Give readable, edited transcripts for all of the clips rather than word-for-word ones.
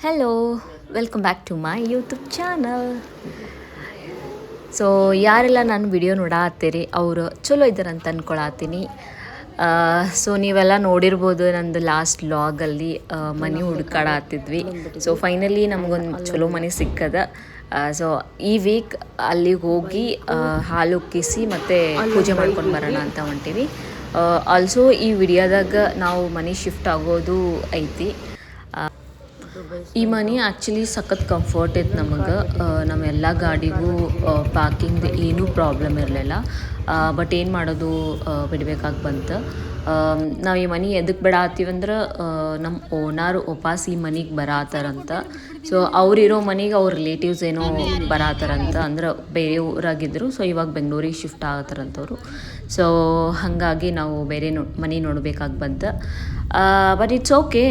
Hello, welcome back to my YouTube channel. So ಯಾರೆಲ್ಲ ನಾನು video ನೋಡಾತ್ತೀರಿ ಅವರು ಚಲೋ ಇದ್ದಾರೆ ಅಂತ ಅಂದ್ಕೊಳತ್ತೀನಿ. ಸೊ ನೀವೆಲ್ಲ ನೋಡಿರ್ಬೋದು ನಂದು ಲಾಸ್ಟ್ ಲಾಗಲ್ಲಿ ಮನೆ ಹುಡ್ಕಾಡತ್ತಿದ್ವಿ. ಸೊ ಫೈನಲಿ ನಮಗೊಂದು ಚಲೋ ಮನೆ ಸಿಕ್ಕದ. ಸೊ ಈ ವೀಕ್ ಅಲ್ಲಿಗೆ ಹೋಗಿ ಹಾಲು ಉಕ್ಕಿಸಿ ಮತ್ತು ಪೂಜೆ ಮಾಡ್ಕೊಂಡು ಬರೋಣ ಅಂತ ಹೊಂಟೀವಿ. ಆಲ್ಸೋ ಈ ವಿಡಿಯೋದಾಗ ನಾವು ಮನೆ ಶಿಫ್ಟ್ ಆಗೋದು ಐತಿ. ಈ ಮನೆ ಆ್ಯಕ್ಚುಲಿ ಸಖತ್ ಕಂಫರ್ಟ್ ಇತ್ತು ನಮಗೆ. ನಮ್ಮೆಲ್ಲ ಗಾಡಿಗೂ ಪಾರ್ಕಿಂಗ್ದು ಏನೂ ಪ್ರಾಬ್ಲಮ್ ಇರಲಿಲ್ಲ. ಬಟ್ ಏನು ಮಾಡೋದು, ಬಿಡಬೇಕಾಗಿ ಬಂತು. ನಾವು ಈ ಮನೆ ಎದಕ್ಕೆ ಬಿಡಾತ್ತೀವಂದ್ರೆ ನಮ್ಮ ಓನರ್ ವಾಪಸ್ ಈ ಮನೆಗೆ ಬರತ್ತಾರಂತ. ಸೊ ಅವ್ರಿರೋ ಮನೆಗೆ ಅವ್ರ ರಿಲೇಟಿವ್ಸ್ ಏನೋ ಬರತ್ತಾರಂತ, ಅಂದ್ರೆ ಬೇರೆ ಊರಾಗಿದ್ದರು. ಸೊ ಇವಾಗ ಬೆಂಗಳೂರಿಗೆ ಶಿಫ್ಟ್ ಆಗತ್ತಾರಂತವ್ರು. ಸೊ ಹಾಗಾಗಿ ನಾವು ಬೇರೆ ಮನೆ ನೋಡಬೇಕಾಗಿ ಬಂತು. But it's okay.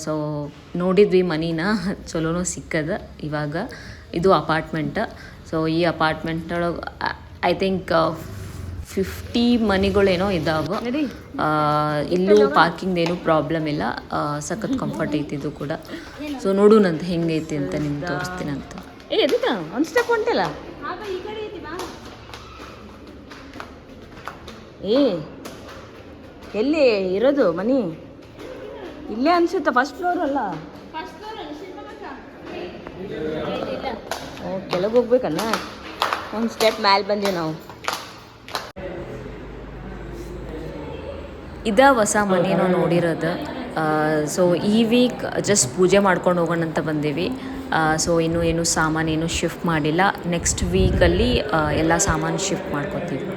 ಸೊ ನೋಡಿದ್ವಿ ಮನಿನ, ಚಲೋನೂ ಸಿಕ್ಕದ. ಇವಾಗ ಇದು ಅಪಾರ್ಟ್ಮೆಂಟ್. ಸೊ ಈ ಅಪಾರ್ಟ್ಮೆಂಟೊಳಗೆ ಐ ಥಿಂಕ್ 50 ಮನೆಗಳೇನೋ ಇದ್ದಾವೆ. ಇಲ್ಲೂ ಪಾರ್ಕಿಂಗ್ ಏನೂ ಪ್ರಾಬ್ಲಮ್ ಇಲ್ಲ. ಸಖತ್ ಕಂಫರ್ಟ್ ಐತಿ ಇದು ಕೂಡ. ಸೊ ನೋಡೋಣಂತ ಹೆಂಗೈತಿ ಅಂತ ನಿಮ್ಗೆ ತೋರಿಸ್ತೀನಂತ. ಒಂದು ಸ್ಟೆಪ್ ಹೊಂಟಿಲ್ಲ ಎಲ್ಲಿ ಇರೋದು ಮನೆ? ಇಲ್ಲೇ ಅನ್ಸುತ್ತೆ, ಫಸ್ಟ್ ಫ್ಲೋರ್ ಅಲ್ಲ? ಓ, ಕೆಳಗೆ ಹೋಗ್ಬೇಕನ್ನ. ಒಂದು ಸ್ಟೆಪ್ ಮ್ಯಾಲೆ ಬಂದೀವಿ ನಾವು. ಇದ ಹೊಸ ಮನೆ ನಾವು ನೋಡಿರೋದು. ಸೊ ಈ ವೀಕ್ ಜಸ್ಟ್ ಪೂಜೆ ಮಾಡ್ಕೊಂಡು ಹೋಗೋಣ ಅಂತ ಬಂದೀವಿ. ಸೊ ಏನು ಸಾಮಾನೇನು ಶಿಫ್ಟ್ ಮಾಡಿಲ್ಲ. ನೆಕ್ಸ್ಟ್ ವೀಕಲ್ಲಿ ಎಲ್ಲ ಸಾಮಾನು ಶಿಫ್ಟ್ ಮಾಡ್ಕೊತೀವಿ.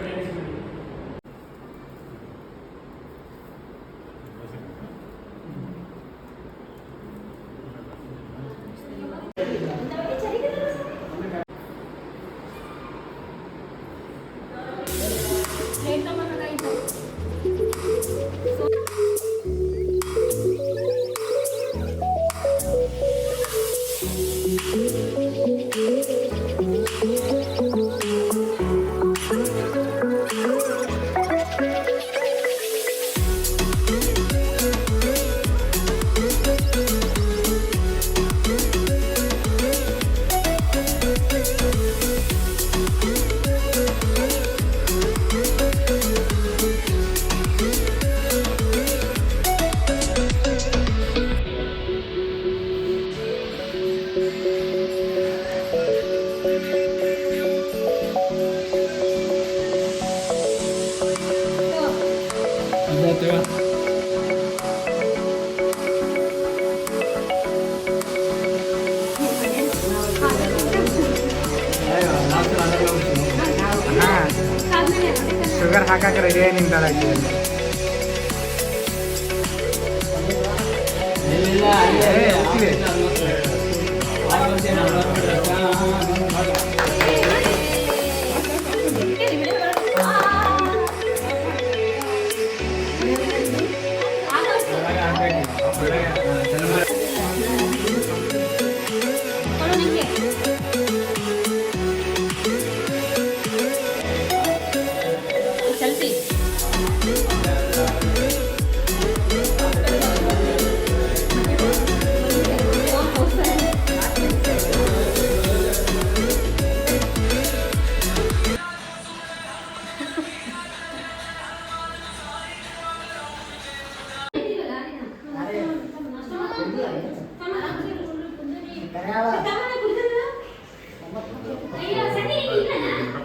ಶುಗರ್ ಹಾಕಕ್ಕೆ ರೆಡಿ ನಿಂತಾಳೆ.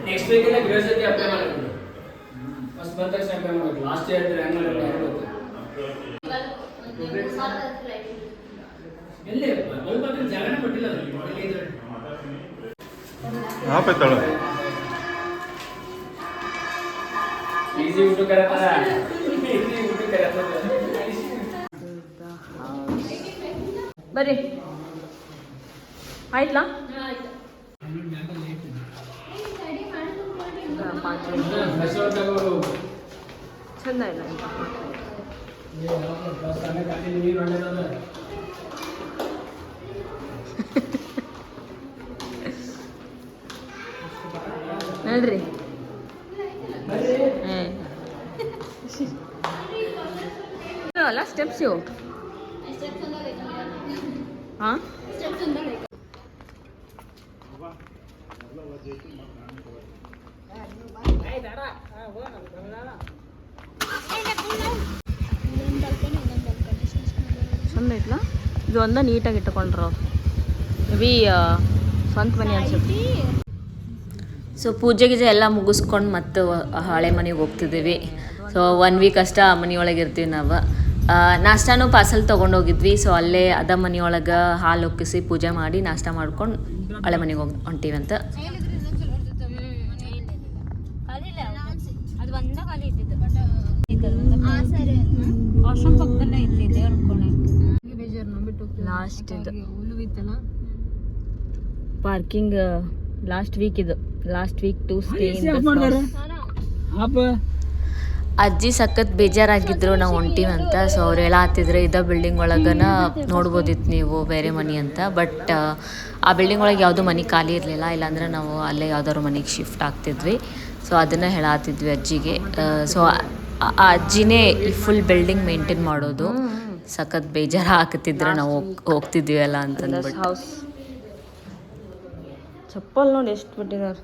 ನೆಕ್ಸ್ಟ್ ವೀಕ್ ಇಂದ ಗೃಹಸತಿ ಅಪ್ಲೈ ಮಾಡಬೇಕು. ಫಸ್ಟ್ ಬಂದ ತಕ್ಷಣ ಅಪ್ಲೈ ಮಾಡಬೇಕು. ಲಾಸ್ಟ್ ಇಯರ್ ರ್ಯಾಂಕ್ ಮಾಡಬೇಕು. ಎಲ್ಲಿ ಬಲ್ಬಕ್ಕೆ ಜಾಗನೇ ಕೊಟ್ಟಿಲ್ಲ. ಹಾಪೈತಾಳ ಈಸಿ ಊಟ ಕರೆತಾರ. ಈಸಿ ಊಟ ಕರೆತಾರ. ಬರ್ರಿ, ಆಯ್ತಲ್ಲ? ಚಂದ ಇಲ್ಲ ನೋಡ್ರಿ. ಅಲ್ಲ ಸ್ಟೆಪ್ಸ್ ಇವು. ಹಾಂ ಚಂದ ಐತ್ಲ ಇದು ಒಂದ ನೀಟಾಗಿ ಇಟ್ಕೊಂಡ್ರು ಬಿ ಸ್ವಂತ ಮನೆ ಅನ್ಸುತ್ತೆ. ಸೊ ಪೂಜೆ ಗೀಜೆ ಎಲ್ಲ ಮುಗಿಸ್ಕೊಂಡು ಮತ್ತು ಹಳೆ ಮನೆಗೆ ಹೋಗ್ತಿದ್ದೀವಿ. ಸೊ 1 ವೀಕ್ ಅಷ್ಟೇ ಆ ಮನೆಯೊಳಗೆ ಇರ್ತೀವಿ ನಾವು. ನಾಷ್ಟಾನು ಪಾರ್ಸಲ್ ತೊಗೊಂಡೋಗಿದ್ವಿ. ಸೊ ಅಲ್ಲೇ ಅದ ಮನೆಯೊಳಗೆ ಹಾಲು ಒಕ್ಕಿಸಿ ಪೂಜೆ ಮಾಡಿ ನಾಷ್ಟ ಮಾಡ್ಕೊಂಡು ಹಳೆ ಮನೆಗೆ ಹೊಂಟೀವಂತ. ಲಾಸ್ಟ್ ಇದು ಪಾರ್ಕಿಂಗ್ ಲಾಸ್ಟ್ ವೀಕ್ ಇದು ಲಾಸ್ಟ್ ವೀಕ್ ಟು ಸ್ಟೇ. ಅಜ್ಜಿ ಸಖತ್ ಬೇಜಾರಾಗಿದ್ರು ನಾವು ಹೊಂಟೀವಂತ. ಸೊ ಅವ್ರು ಹೇಳತ್ತಿದ್ರೆ ಇದ ಬಿಲ್ಡಿಂಗ್ ಒಳಗನ ನೋಡ್ಬೋದಿತ್ತು ನೀವು ಬೇರೆ ಮನೆ ಅಂತ. ಬಟ್ ಆ ಬಿಲ್ಡಿಂಗ್ ಒಳಗೆ ಯಾವುದೂ ಮನೆ ಖಾಲಿ ಇರಲಿಲ್ಲ, ಇಲ್ಲಾಂದ್ರೆ ನಾವು ಅಲ್ಲೇ ಯಾವ್ದಾದ್ರು ಮನೆಗೆ ಶಿಫ್ಟ್ ಆಗ್ತಿದ್ವಿ. ಸೊ ಅದನ್ನು ಹೇಳತ್ತಿದ್ವಿ ಅಜ್ಜಿಗೆ. ಸೊ ಆ ಅಜ್ಜಿನೇ ಈ ಫುಲ್ ಬಿಲ್ಡಿಂಗ್ ಮೇಂಟೈನ್ ಮಾಡೋದು. ಸಖತ್ ಬೇಜಾರು ಹಾಕತ್ತಿದ್ರೆ ನಾವು ಹೋಗ್ತಿದ್ವಿ ಅಲ್ಲ ಅಂತಂದ್ಬಿಟ್ಟು. ಚಪ್ಪಲ್ ನೋಡಿ ಎಷ್ಟು ಬಿಟ್ಟಿದ್ದಾರೆ.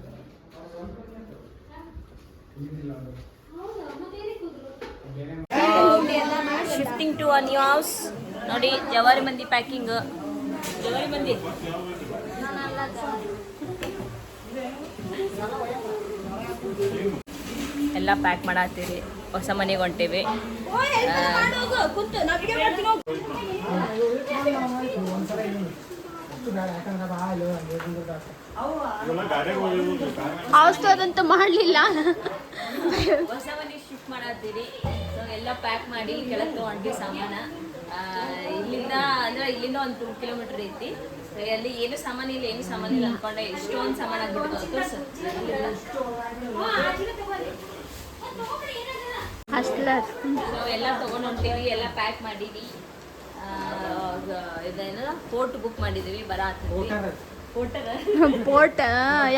Shifting to a new house. ನೋಡಿ ಜವಾರಿ ಮಂದಿ ಪ್ಯಾಕಿಂಗ್. ಜವಾರಿ ಮಂದಿ ಎಲ್ಲ ಪ್ಯಾಕ್ ಮಾಡತ್ತೀರಿ. ಹೊಸ ಮನೆಗೆ ಹೊಂಟೇವಿ. ಅದಂತೂ ಮಾಡಲಿಲ್ಲ. ಹೊಸ ಮನೆಗೆ ಶಿಫ್ಟ್ ಮಾಡತ್ತೀರಿ. ಸೊ ಎಲ್ಲ ಪ್ಯಾಕ್ ಮಾಡಿ ಕೆಳಗೆ ತೊಗೊಂಡ್ವಿ ಸಾಮಾನ. ಇಲ್ಲಿಂದ ಅಂದ್ರೆ ಇಲ್ಲಿಂದ ಒಂದು 2 ಕಿಲೋಮೀಟರ್ ಐತಿ. ಅಲ್ಲಿ ಏನು ಸಾಮಾನಿಲ್ಲ ಅನ್ಕೊಂಡೆ ಇಷ್ಟೊಂದು ಸಾಮಾನು ಆಗ್ಬಿಟ್ಟು ಸೊ ಎಲ್ಲ ತೊಗೊಂಡು ಹೊಂಟೀವಿ. ಎಲ್ಲ ಪ್ಯಾಕ್ ಮಾಡೀವಿ. ಇದೇನ ಪೋರ್ಟ್ ಬುಕ್ ಮಾಡಿದೀವಿ. ಪೋರ್ಟ್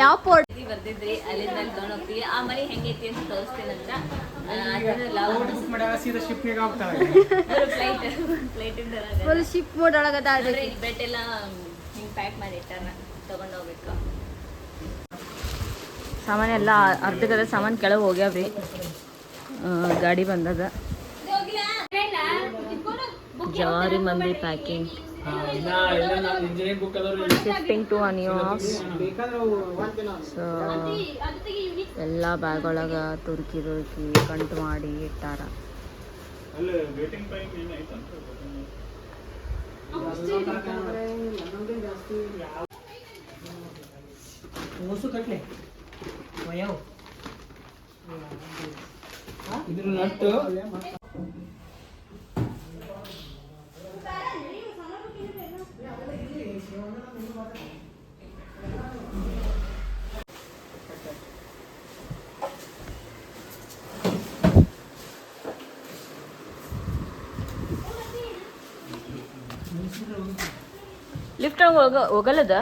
ಯಾವ ಪೋರ್ಟ್ ಬರ್ದಿದ್ರಿ ಅಲ್ಲಿಂದ ಅಲ್ಲಿ ತೊಗೊಂಡು ಹೋಗ್ತೀವಿ. ಆ ಮನೆ ಹೆಂಗೈತಿ ಅಂತ ತೋರಿಸ್ತೀನಿ ಅಂತ. ಫುಲ್ ಶಿಪ್ ಮೋಡ್ ಒಳಗದ. ಬೆಡ್ ಎಲ್ಲ ಹಿಂಗೆ ಪ್ಯಾಕ್ ಮಾಡಿ ಇಟ್ಟಾರ, ತೊಗೊಂಡು ಹೋಗ್ಬೇಕು. ಸಾಮಾನೆಲ್ಲ ಅರ್ಧಕ್ಕದ ಸಾಮಾನು ಕೆಳಗೆ ಹೋಗ್ಯಾವ್ರಿ. ಗಾಡಿ ಬಂದದ. ಜವಾರಿ ಮಂದಿ packing. Shifting to a new house. So ಎಲ್ಲ ಬ್ಯಾಗ್ ಒಳಗೆ ತುರ್ಕಿ ಕಂಟು ಮಾಡಿ ಇಟ್ಟಾರ. ಲಿಫ್ಟ್ ಹೋಗಲ್ಲದ.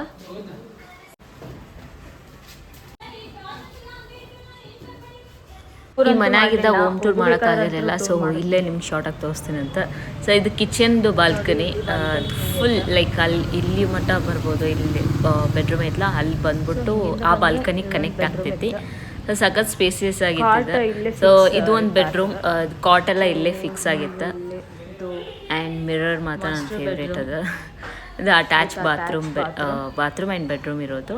ಈ ಮನೆಯಾಗಿದ್ದ ಹೋಮ್ ಟೂರ್ ಮಾಡೋಕ್ಕಾಗಿರಲಿಲ್ಲ. ಸೊ ಇಲ್ಲೇ ನಿಮ್ಗೆ ಶಾರ್ಟಾಗಿ ತೋರಿಸ್ತೀನಿ ಅಂತ. ಸೊ ಇದು ಕಿಚನ್ದು ಬಾಲ್ಕನಿ. ಫುಲ್ ಲೈಕ್ ಅಲ್ಲಿ ಇಲ್ಲಿ ಮಟ್ಟ ಬರ್ಬೋದು. ಇಲ್ಲಿ ಬೆಡ್ರೂಮ್ ಐತಲ್ಲ, ಅಲ್ಲಿ ಬಂದ್ಬಿಟ್ಟು ಆ ಬಾಲ್ಕನಿ ಕನೆಕ್ಟ್ ಆಗ್ತೈತಿ. ಸೊ ಸಖತ್ ಸ್ಪೇಸಿಯಸ್ ಆಗಿತ್ತು. ಸೊ ಇದು ಒಂದು ಬೆಡ್ರೂಮ್. ಕಾಟ್ ಎಲ್ಲ ಇಲ್ಲೇ ಫಿಕ್ಸ್ ಆಗಿತ್ತು. ಆ್ಯಂಡ್ ಮಿರರ್ ಮಾತ್ರ ನನ್ನ ಫೇವ್ರೇಟ್ ಅದು. ಇದು ಅಟ್ಯಾಚ್ ಬಾತ್ರೂಮ್ ಆ್ಯಂಡ್ ಬೆಡ್ರೂಮ್ ಇರೋದು.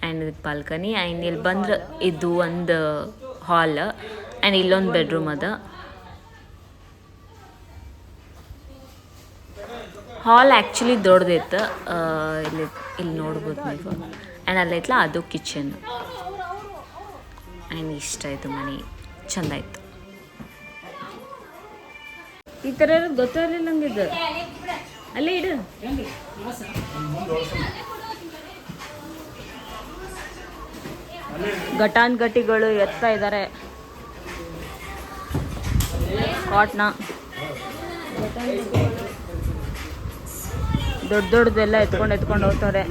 ಆ್ಯಂಡ್ ಇದಕ್ಕೆ ಬಾಲ್ಕನಿ. ಆ್ಯಂಡ್ ಇಲ್ಲಿ ಬಂದ್ರೆ ಇದು ಒಂದು ಹಾಲ್ ಆ್ಯಂಡ್ ಇಲ್ಲೊಂದು ಬೆಡ್ರೂಮ್ ಅದ. ಹಾಲ್ ಆ್ಯಕ್ಚುಲಿ ದೊಡ್ಡದಿತ್ತು. ಇಲ್ಲಿ ನೋಡ್ಬೋದು ನೀವು. ಆ್ಯಂಡ್ ಅಲ್ಲೈತಲ್ಲ ಅದು ಕಿಚನ್. ಆ್ಯಂಡ್ ಇಷ್ಟ ಆಯಿತು ಮನೆ, ಚೆಂದ ಆಯಿತು. ಈ ಥರ ಇರೋದು ಗೊತ್ತಾಗಲಿಲ್ಲ ನಂಗಿದ್ದು. ಅಲ್ಲೇ ಇಡು. ಘಟಾನ್ಘಟಿಗಳು ಎತ್ತಾ ಇದ್ದಾರೆ ಕಾಟ್ನ. ದೊಡ್ಡದೆಲ್ಲ ಎತ್ಕೊಂಡು ಹೋಗ್ತಾರೆ.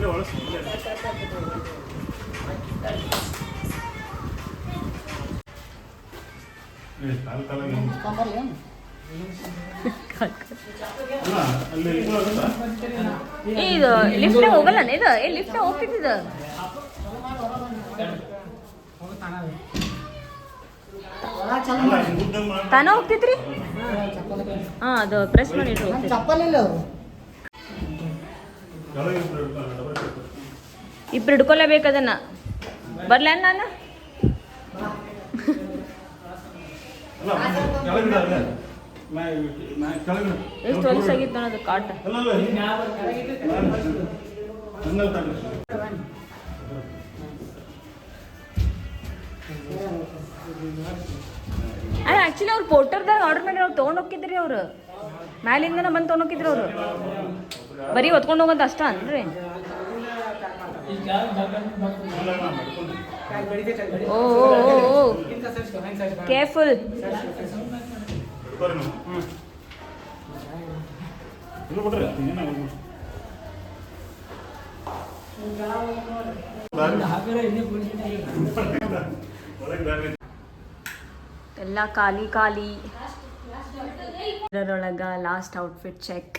ಇದು ಲಿಫ್ಟ್ ಹೋಗಲ್ಲ ಇದು ಲಿಫ್ಟ್ ಹೋಗ್ತಿದ್ದು ತಾನ ಹೋಗ್ತಿದ್ರಿ ಹಾ ಅದು ಪ್ರೆಸ್ ಮಾಡಿ ಇಬ್ರು ಹಿಡ್ಕೊಲೇಬೇಕು ಅದನ್ನ ಬರ್ಲ ನಾನು ಎಷ್ಟು ಹೊಲಸಾಗಿತ್ತು ಅನ್ನೋದು ಕಾಟ ಆಕ್ಚುಲಿ ಅವ್ರು ಪೋರ್ಟರ್ದಾಗ ಆರ್ಡರ್ ಮಾಡಿ ಅವ್ರು ತೊಗೊಂಡು ಹೋಗಿದ್ರಿ ಅವ್ರು ಮ್ಯಾಲಿಂದನ ಬಂದು ತೊಗೊಂಡು ಹೋಗಿದ್ರಿ ಅವರು ಬರೀ ಹೊತ್ಕೊಂಡು ಹೋಗೋದು ಅಷ್ಟ ಅನ್ರಿ ಓ ಕೇರ್ಫುಲ್ ಎಲ್ಲ ಖಾಲಿ ಖಾಲಿ ಇದರೊಳಗ last outfit check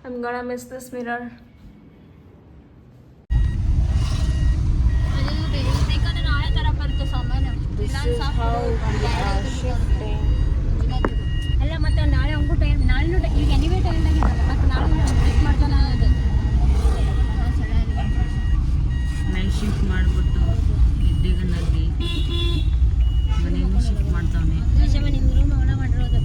I'm gonna miss this mirror. This is how we are shifting. ಅಲ್ಲ ಮತ್ತೆ ನಾಳೆ ಅಂಗು ಟೈಮ್ ನಾಳೆ ಈಗ ಎನಿವೇ ಟೈಮ್ ಮತ್ತೆ ನಾಳೆ ಚೆಕ್ ಮಾಡ್ತಾನ ಅದು ಮೇಲೆ ಶಿಫ್ಟ್ ಮಾಡಿಬಿಟ್ಟು ಇದ್ದೇಗನಲ್ಲಿ ಮನೆಗೂ ಶಿಫ್ಟ್ ಮಾಡ್ತಾವನೆ ನಿಮ್ಮ ರೂಮ್ ಒಳ ಮಾಡಿರೋದು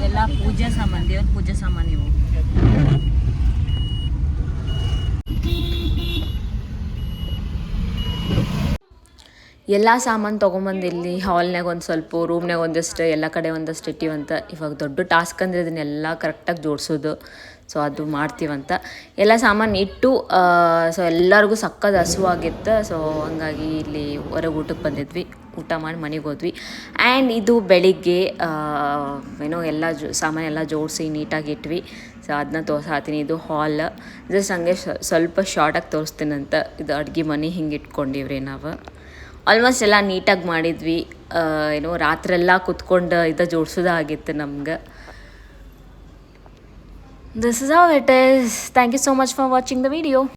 ಎಲ್ಲ ಪೂಜಾ ಸಾಮಾನು ದೇವ್ರ ಪೂಜಾ ಸಾಮಾನು ಇವು ಎಲ್ಲ ಸಾಮಾನು ತೊಗೊಂಬಂದು ಇಲ್ಲಿ ಹಾಲ್ನಾಗ ಒಂದು ಸ್ವಲ್ಪ ರೂಮ್ನಾಗ ಒಂದಷ್ಟು ಎಲ್ಲ ಕಡೆ ಒಂದಷ್ಟು ಇಟ್ಟಿವಂತ ಇವಾಗ ದೊಡ್ಡ ಟಾಸ್ಕ್ ಅಂದರೆ ಇದನ್ನೆಲ್ಲ ಕರೆಕ್ಟಾಗಿ ಜೋಡಿಸೋದು ಸೊ ಅದು ಮಾಡ್ತೀವಂತ ಎಲ್ಲ ಸಾಮಾನು ಇಟ್ಟು ಸೊ ಎಲ್ಲರಿಗೂ ಸಕ್ಕದ ಹಸುವಾಗಿತ್ತು ಸೊ ಹಂಗಾಗಿ ಇಲ್ಲಿ ಹೊರಗೆ ಊಟಕ್ಕೆ ಬಂದಿದ್ವಿ ಊಟ ಮಾಡಿ ಮನೆಗೆ ಹೋದ್ವಿ ಆ್ಯಂಡ್ ಇದು ಬೆಳಿಗ್ಗೆ ಏನೋ ಎಲ್ಲ ಸಾಮಾನೆಲ್ಲ ಜೋಡಿಸಿ ನೀಟಾಗಿ ಇಟ್ವಿ ಸೊ ಅದನ್ನ ತೋರ್ಸಾತೀನಿ ಇದು ಹಾಲ್ ಜಸ್ಟ್ ಹಂಗೆ ಸ್ವಲ್ಪ ಶಾರ್ಟಾಗಿ ತೋರಿಸ್ತೀನಂತ ಇದು ಅಡುಗೆ ಮನೆ ಹಿಂಗೆ ಇಟ್ಕೊಂಡಿವ್ರಿ ನಾವು ಆಲ್ಮೋಸ್ಟ್ ಎಲ್ಲ ನೀಟಾಗಿ ಮಾಡಿದ್ವಿ ಏನೋ ರಾತ್ರೆಲ್ಲ ಕುತ್ಕೊಂಡು ಇದು ಜೋಡಿಸೋದಾಗಿತ್ತು ನಮ್ಗೆ this is how it is thank you so much for watching the video